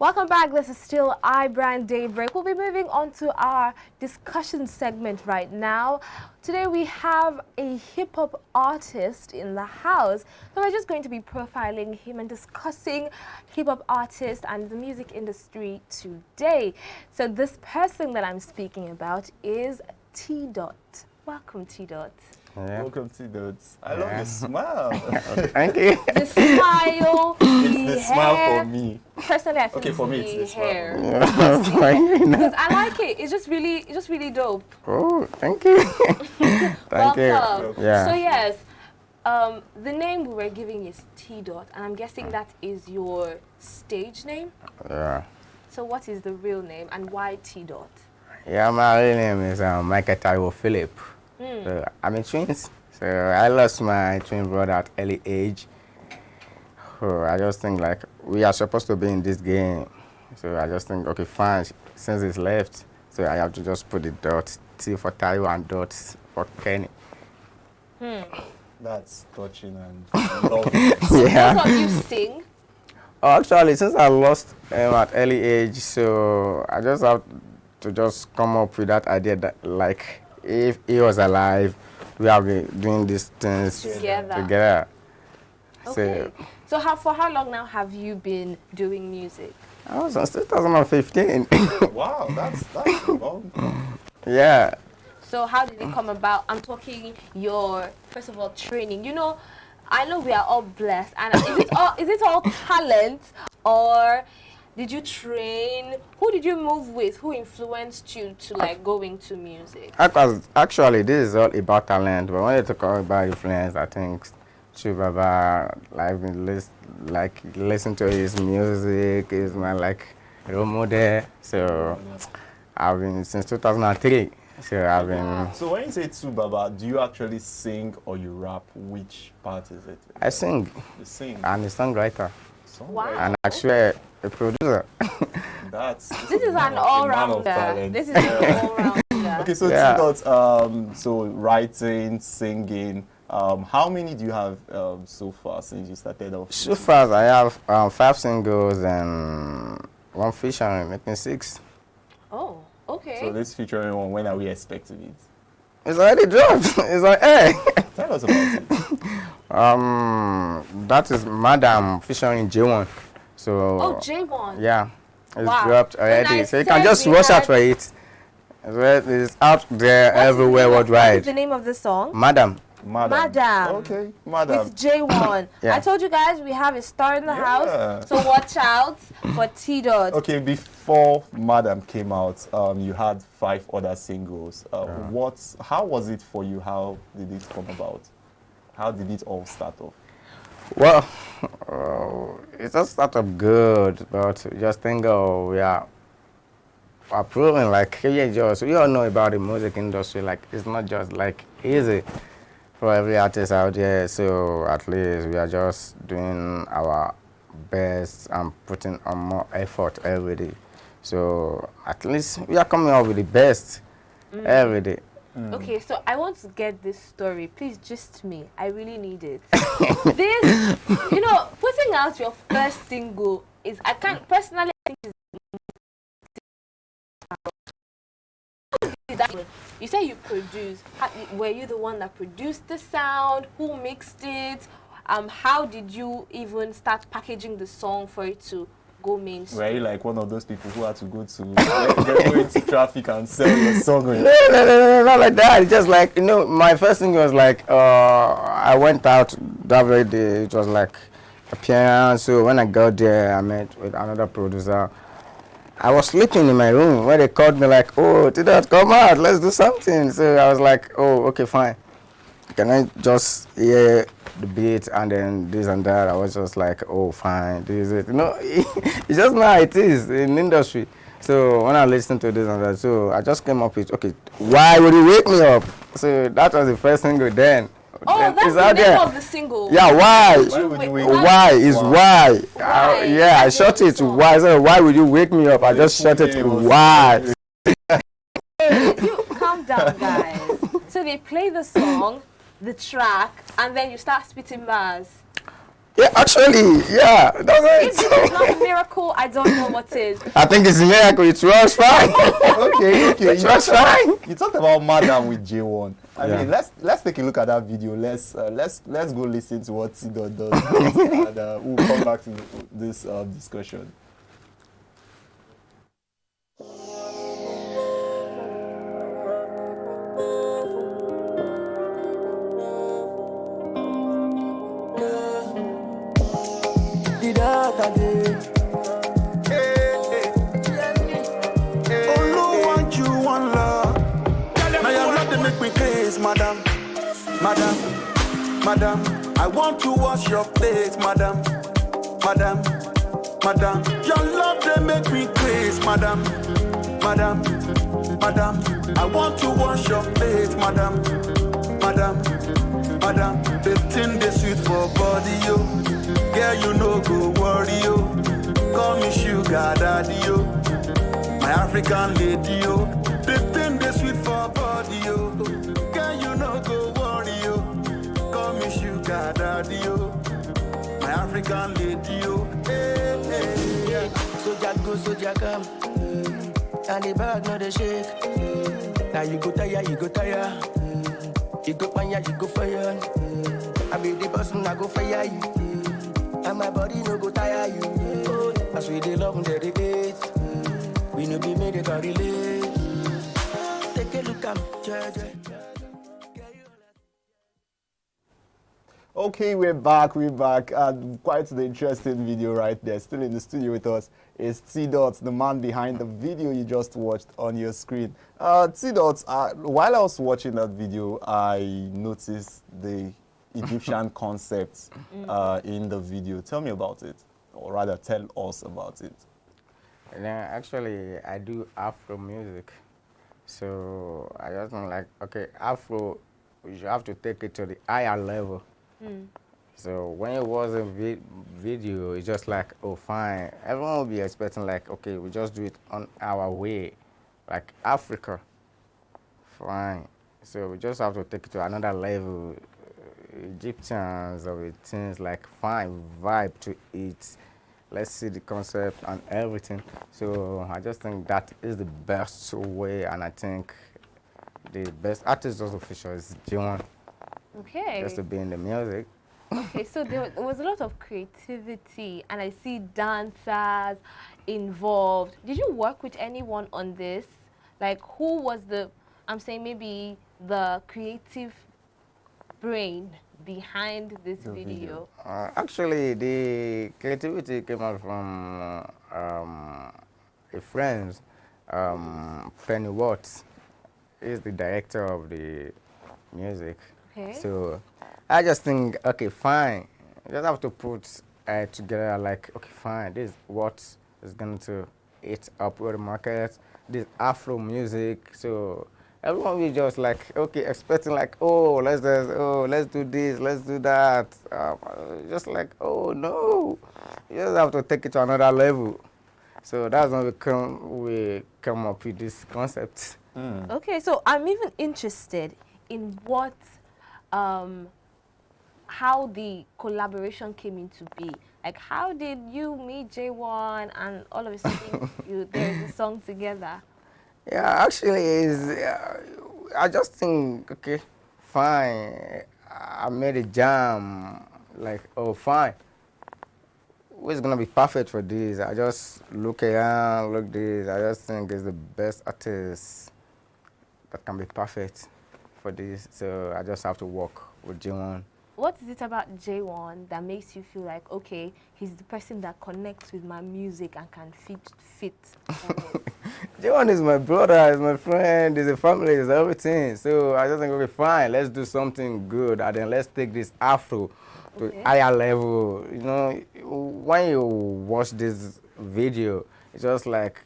Welcome back. This is still iBrand Daybreak. We'll be moving on to our discussion segment right now. Today we have a hip-hop artist in the house. So we're just going to be profiling him and discussing hip-hop artists and the music industry today. So this person that I'm speaking about is T. Welcome, T. Yeah. Welcome to Dots. I love the smile. Thank you. The smile, it's the smile for me. Personally, I think okay, for me, it's the hair. Because I like it. It's just really dope. Oh, thank you. Thank you. Yeah. So yes, the name we were giving is T. And I'm guessing that is your stage name. Yeah. So what is the real name and why T. Yeah, my real name is Michael Taiwo Philip. So I'm in twins. So I lost my twin brother at early age. So I just think like we are supposed to be in this game. So I just think, okay, fine, since it's left, so I have to just put the dot T for Taiwo and dots for Kenny. That's touching and lovely. Yeah. Both of you sing? Oh, actually, since I lost him at early age, so I just have to just come up with that idea that like if he was alive, we have been doing these things together. Okay. So for how long now have you been doing music? I was since 2015. Wow, that's long. Yeah. So how did it come about? I'm talking your, first of all, training. You know, I know we are all blessed. And is it all talent, or did you train? Who did you move with? Who influenced you to like go into music? Actually, this is all about talent. But when you talk about influence, I think Baba, like listen to his music, is my like role model. So I've been since 2003. So I've been. So when you say Baba, do you actually sing or you rap? Which part is it? I sing. You sing. I'm a songwriter. Wow. And actually a producer. This is an all-rounder. This is an all-rounder. Okay, so so writing, singing. How many do you have so far since you started off? So far, I have 5 singles and 1 featuring, making 6. Oh, okay. So this featuring one, when are we expecting it? It's already dropped. It's like, hey. Tell us about it. That is Madam featuring J1. So. Oh, J1. Yeah, it's dropped already. So you can just watch out for it. It's out there everywhere worldwide. What is the name of the song? Madam. Okay, Madam. With J1. Yeah. I told you guys we have a star in the house, so watch out for T. Okay, before Madam came out, you had 5 other singles. How was it for you? How did it come about? How did it all start off? Well, it just started good, but just think, we are proving like we all know about the music industry. Like it's not just like easy for every artist out there. So at least we are just doing our best and putting on more effort every day. So at least we are coming up with the best every day. Okay, so I want to get this story. Please gist me. I really need it. This, putting out your first single is, I can't personally think you say you produce. Were you the one that produced the sound? Who mixed it? How did you even start packaging the song for it to go mainstream? Were you like one of those people who had to go into traffic and sell your song? No, not like that. It's just like, my first thing was like, I went out that very day. It was like a piano. So when I got there, I met with another producer. I was sleeping in my room when they called me like, oh, T-Dot, come out, let's do something. So I was like, oh, okay, fine. Can I just hear the beat and then this and that? I was just like, oh, fine, this is it. It's just how it is in the industry. So when I listened to this and that, so I just came up with, okay, why would you wake me up? So that was the first single then. Oh, that's the name of the single. Yeah, why? Why is why. I shot it to why. So why would you wake me up? I just shot it to why. You calm down, guys. So they play the song, the track, and then you start spitting bars. Yeah, actually, yeah, that's If this is it. not a miracle, I don't know what is. I think it's a miracle. It was fine. Okay. It was fine. You talked about Madam with J1. I Yeah. mean, let's take a look at that video. Let's go listen to what T-Dot does next, and we'll come back to this discussion. Madam, madam, I want to wash your plate, madam, your love they make me crazy, madam, I want to wash your plate, madam, the thing they sweet for body, yo, girl you no go worry, yo, call me sugar daddy, yo, my African lady, yo, the thing they sweet for body, yo. You no go worry, yo. Call me sugar daddy, yo. My African lady, yo. Hey, hey, yeah. Soja go, soja come. And the bag no they shake. Now you go tire, you go tire. You go fire, you go fire. I be the person I go fire you. And my body no go tire you. As we dey love and dedicate. We no be made to relate. Take a look at me, Okay, we're back. And quite the interesting video right there. Still in the studio with us is T-Dot, the man behind the video you just watched on your screen. T-Dot, while I was watching that video, I noticed the Egyptian concepts in the video. Tell me about it, or rather tell us about it. Yeah, actually, I do Afro music. So I just think like, okay, Afro, you have to take it to the higher level. So when it was a video, it's just like, oh, fine. Everyone will be expecting like, okay, we just do it on our way, like Africa. Fine. So we just have to take it to another level. Egyptians or things like, fine, vibe to it. Let's see the concept and everything. So I just think that is the best way, and I think the best artist just official is J1. Okay. Just to be in the music. Okay, so there was a lot of creativity, and I see dancers involved. Did you work with anyone on this? Like, who was I'm saying maybe the creative brain behind this video? Actually, the creativity came out from a friend, Penny Watts. He's the director of the music. Okay. So I just think, okay, fine. You just have to put together like, okay, fine, this is what is going to eat up with the market. This Afro music. So everyone will just like, okay, expecting like, oh, let's do this, let's do that. Just like, oh no, you just have to take it to another level. So that's when we come up with this concept. Okay, so I'm even interested in what, how the collaboration came into be. Like, how did you meet J1 and all of a sudden there's a song together? Yeah, actually, I just think, okay, fine. I made a jam, like, oh, fine. Who's gonna be perfect for this? I just look around, look this. I just think it's the best artist that can be perfect for this. So I just have to work with J1. What is it about J1 that makes you feel like, okay, he's the person that connects with my music and can fit? J1 is my brother, is my friend, is a family, is everything. So I just think, okay, fine, let's do something good, and then let's take this Afro to higher level. You know, when you watch this video, it's just like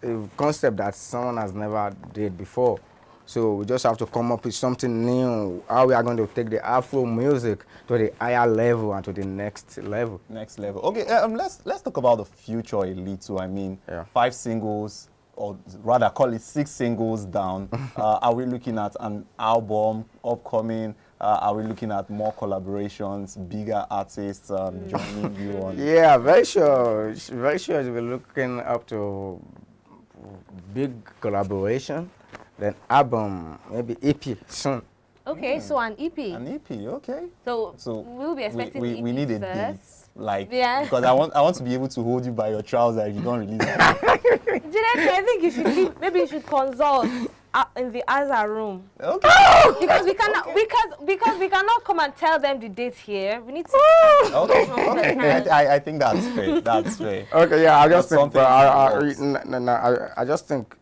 a concept that someone has never did before. So we just have to come up with something new, how we are going to take the Afro music to the higher level and to the next level. Next level. Okay, let's talk about the future a little. I mean, 5 singles, or rather call it 6 singles down. Are we looking at an album upcoming? are we looking at more collaborations, bigger artists joining you on? Yeah, very sure. Very sure we're looking up to big collaboration, then album, maybe EP soon. Okay, so an EP. An EP, okay. So, So we'll be expecting we EP need a first. date, like Yeah. because I want to be able to hold you by your trousers if you don't release it. Juliet, I think you should maybe you should consult in the other room. Okay. Because we cannot because we cannot come and tell them the date here. We need to Okay. I think that's fair. That's fair. Okay, yeah, I just That's think, something I just think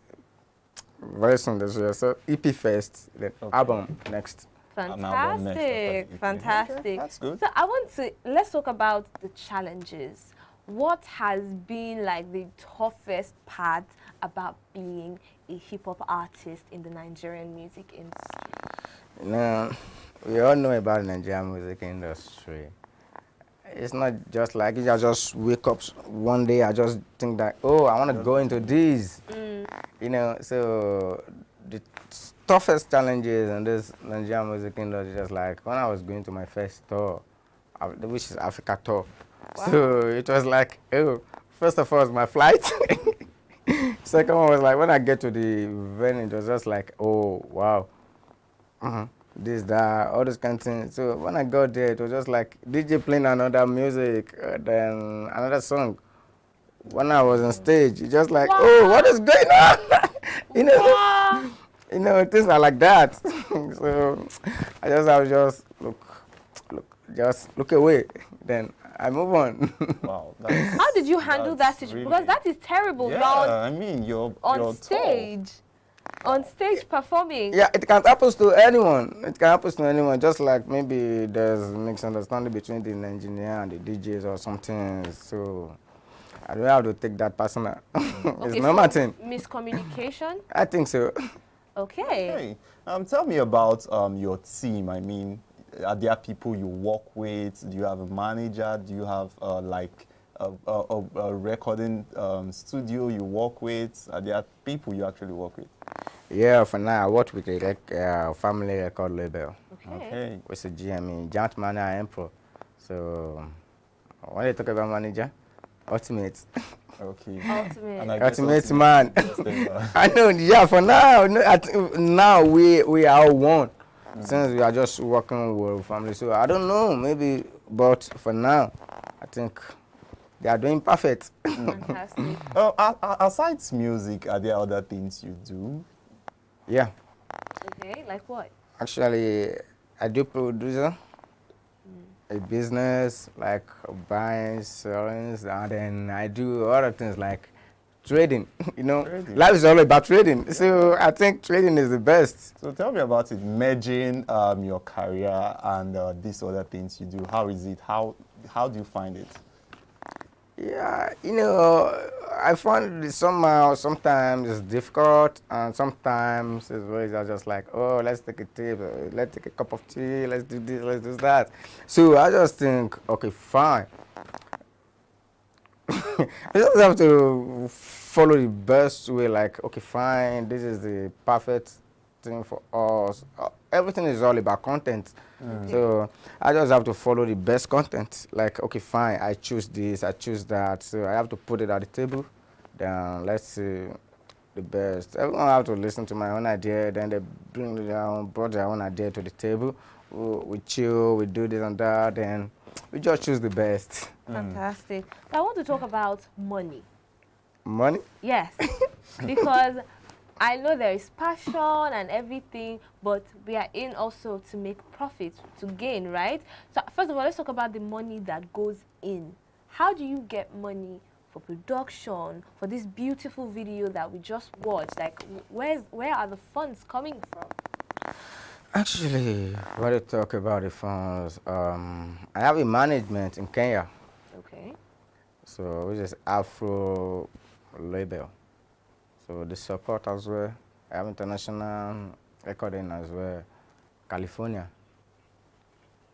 very soon this year. So EP first, then album next. album next after Fantastic, EP. fantastic. Okay, that's good. So let's talk about the challenges. What has been like the toughest part about being a hip hop artist in the Nigerian music industry? You know, we all know about the Nigerian music industry. It's not just like I just wake up one day, I just think that, oh, I want to go into this. You know, so the toughest challenges in this Nigerian music industry, just like when I was going to my first tour, which is Africa tour. Wow. So it was like, oh, first of all, my flight. Second one was like, when I get to the venue, it was just like, oh, wow. This, that, all this kind of things. So when I got there, it was just like DJ playing another music, then another song. When I was on stage, it's just like, oh, what is going on? you know, you know, things are like that. So I just look away. Then I move on. Wow. How did you handle that situation? Really, Because that is terrible. yeah, You're I mean, you're on stage. On stage performing. Yeah, it can happen to anyone. It can happen to anyone. Just like maybe there's misunderstanding between the engineer and the DJs or something. So I don't have to take that personal. It's normal thing. Miscommunication. I think so. Okay. Okay. Tell me about your team. I mean, are there people you work with? Do you have a manager? Do you have like a recording studio you work with? Are there people you actually work with? Yeah, for now I work with a family record label. Okay. It's a GME, Giant Manager Emperor. So when you talk about manager, ultimate. Okay. Ultimate. And I guess Ultimate man. Ultimate. I know, yeah, for now, now we are one. Since we are just working with family. So I don't know, maybe, but for now, I think they are doing perfect. Fantastic. Aside music, are there other things you do? Yeah, Okay, like what? actually, I do producer, a business, like buying, selling, and then I do other things like trading. You know, Trading. life is all about trading. So I think trading is the best. So tell me about it, merging your career and these other things you do. How is it? How do you find it? Yeah, you know, I find it somehow sometimes it's difficult, and sometimes it's very just like, oh, let's take a tea, let's take a cup of tea, let's do this, let's do that. So I just think, okay, fine. We just have to follow the best way, like, okay, fine, this is the perfect thing for us. Everything is all about content. So I just have to follow the best content. Like, okay, fine, I choose this, I choose that. So I have to put it at the table. Then let's see the best. Everyone have to listen to my own idea. Then they brought their own idea to the table. We chill, we do this and that. Then we just choose the best. Fantastic. So I want to talk about money. Money? Yes. Because I know there is passion and everything, but we are in also to make profit, to gain, right? So first of all, let's talk about the money that goes in. How do you get money for production, for this beautiful video that we just watched? Like, where are the funds coming from? Actually, when you talk about the funds, I have a management in Kenya. Okay. So which is Afro label. So the support as well. I have international recording as well. California.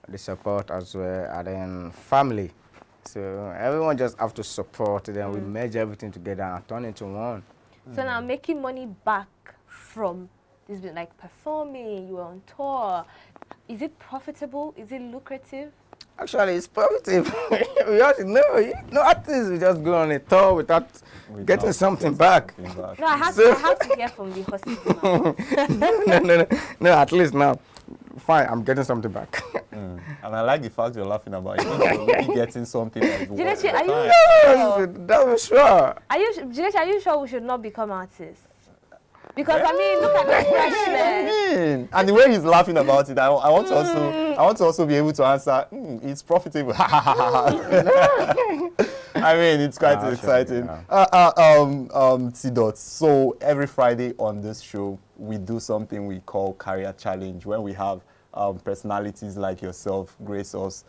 The support as well, and then family. So everyone just have to support. Then we merge everything together and turn into one. So now making money back from this, like performing, you were on tour. Is it profitable? Is it lucrative? Actually, it's positive. We all know. No artists will just go on a tour without getting something back. No, I have to hear from the hospital. No, at least now. Fine, I'm getting something back. And I like the fact you're laughing about it. You're really getting something that is worth Jinechi, your are you time. That was sure. Jinechi, are you sure we should not become artists? Because I mean, look at the freshness. And the way he's laughing about it, I want to also be able to answer. It's profitable. I mean, it's quite exciting. T-Dot. So every Friday on this show, we do something we call Career Challenge, when we have personalities like yourself grace us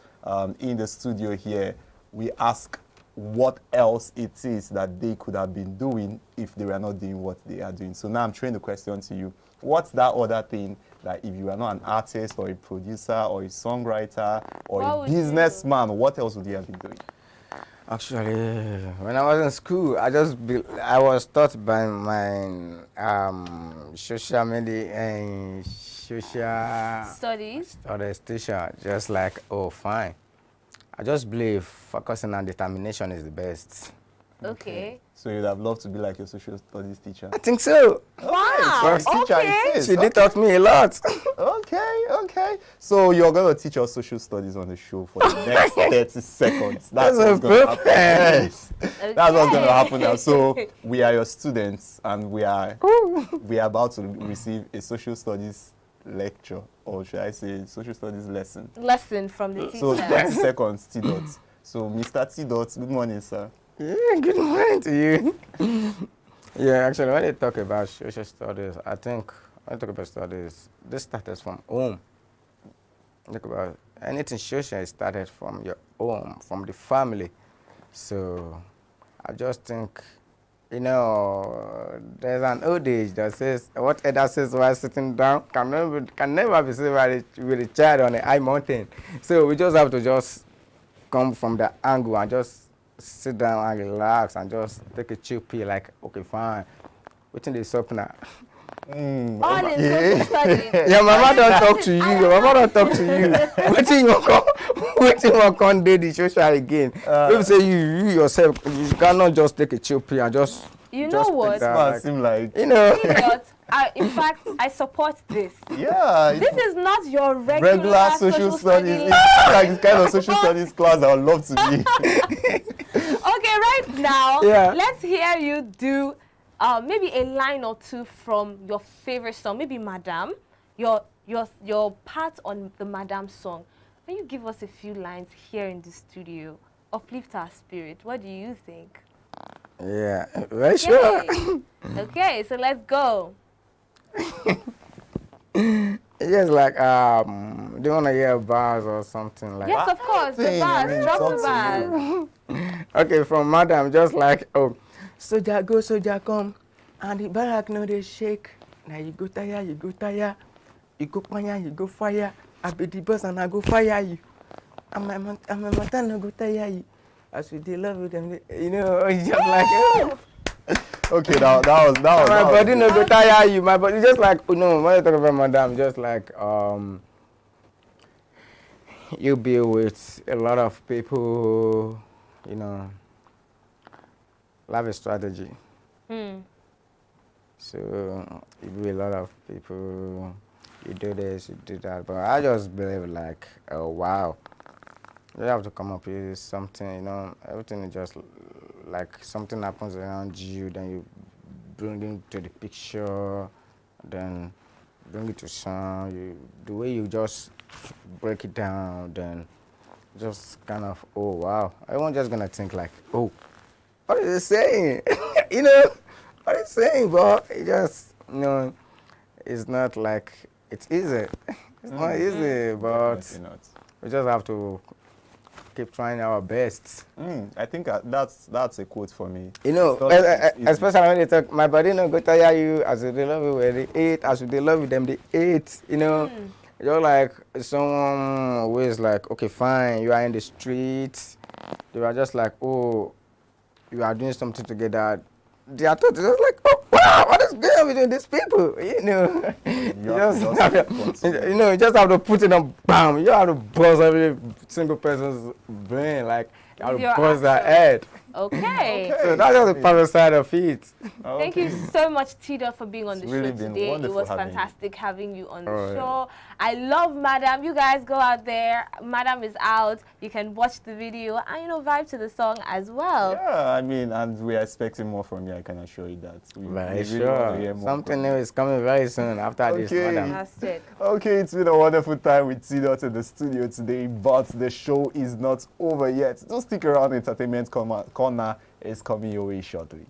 in the studio here. We ask what else it is that they could have been doing if they were not doing what they are doing. So now I'm throwing the question to you. What's that other thing that if you are not an artist or a producer or a songwriter or a businessman, what else would you have been doing? Actually, when I was in school, I was taught by my social media and social Studies teacher, just like, oh, fine. I just believe focusing on determination is the best. Okay. So you'd have loved to be like your social studies teacher? I think so. Wow. Teacher, She did taught me a lot. Okay. So you're going to teach us social studies on the show for the next 30 seconds. That's what's going to happen. Yes. Okay. That's what's going to happen now. So we are your students, and we are about to receive a social studies lecture, or should I say social studies lesson. Lesson from the teacher. So 30 seconds, T-Dot. So Mr. T-Dot, good morning, sir. Yeah, good morning to you. Yeah, actually, when they talk about social studies, I think when they talk about studies, this started from home. Think about anything social is started from your home, from the family. So I just think, you know, there's an old age that says, what elder says while sitting down can never be said with a child on a high mountain. So we just have to just come from the angle and just sit down and relax and just take a chill pill, like, okay, fine. Waiting this up now. All in social studies. Your mama don't talk to you. Your mama don't talk to you. Waiting you come do the social again. People say you yourself, you cannot just take a chill pill and just. You know what? That seem like, you know. In fact, I support this. Yeah. This is not your regular social studies. It's like the kind of social studies class I would love to be. Okay, right now, Yeah. let's hear you do maybe a line or two from your favorite song, maybe Madame, your part on the Madame song. Can you give us a few lines here in the studio? Uplift our spirit. What do you think? Yeah, very sure. Okay, so let's go. Just like, do you want to hear bars or something like Yes, of course, the bars, drop the bars. Okay, from Madam, just like, oh, soldier go, soldier come, and the barrack no they shake. Now you go tire, you go tire. You go fire, you go fire. I be the boss and I go fire you. I'm a mountain, no go tire you. As we they love you, them, you know, it's just like, oh. Okay, that was My body no go tire you. My body just like, oh no, when you talk about Madam, just like, you be with a lot of people, you know, love a strategy. So you be with a lot of people, you do this, you do that. But I just believe like, oh wow, you have to come up with something, you know, everything is just like something happens around you, then you bring it to the picture, then bring it to sound. The way you just break it down, then just kind of, oh wow. Everyone's just gonna think like, oh, what is it saying? You know, what is it saying, but it just, you know, it's not like, it's easy. It's not easy, but we just have to keep trying our best. I think that's a quote for me. You know, especially when they talk, my body no go tire you, as they love you when they eat, as they love you them they eat. You know, you're like someone who is like, okay, fine, you are in the streets. They are just like, oh, you are doing something together. They are just like, oh, wow, what what's going on between these people? You know, you just have to put it on, bam. You have to buzz every single person's brain, like you have With to your buzz their action. head. Okay. So that's just the positive side of it. Thank you so much, Tida, for being on the It's really show been today. It wonderful was having you. fantastic having you on the Alright. show. I love Madam. You guys go out there. Madam is out. You can watch the video and, you know, vibe to the song as well. Yeah, I mean, and we're expecting more from you. I can assure you that. We Very really want to hear sure. more Something from new you. is coming very soon after this, Okay. madam. Fantastic. Okay, it's been a wonderful time with T-Dot in the studio today, but the show is not over yet. Just stick around. Entertainment Corner is coming your way shortly.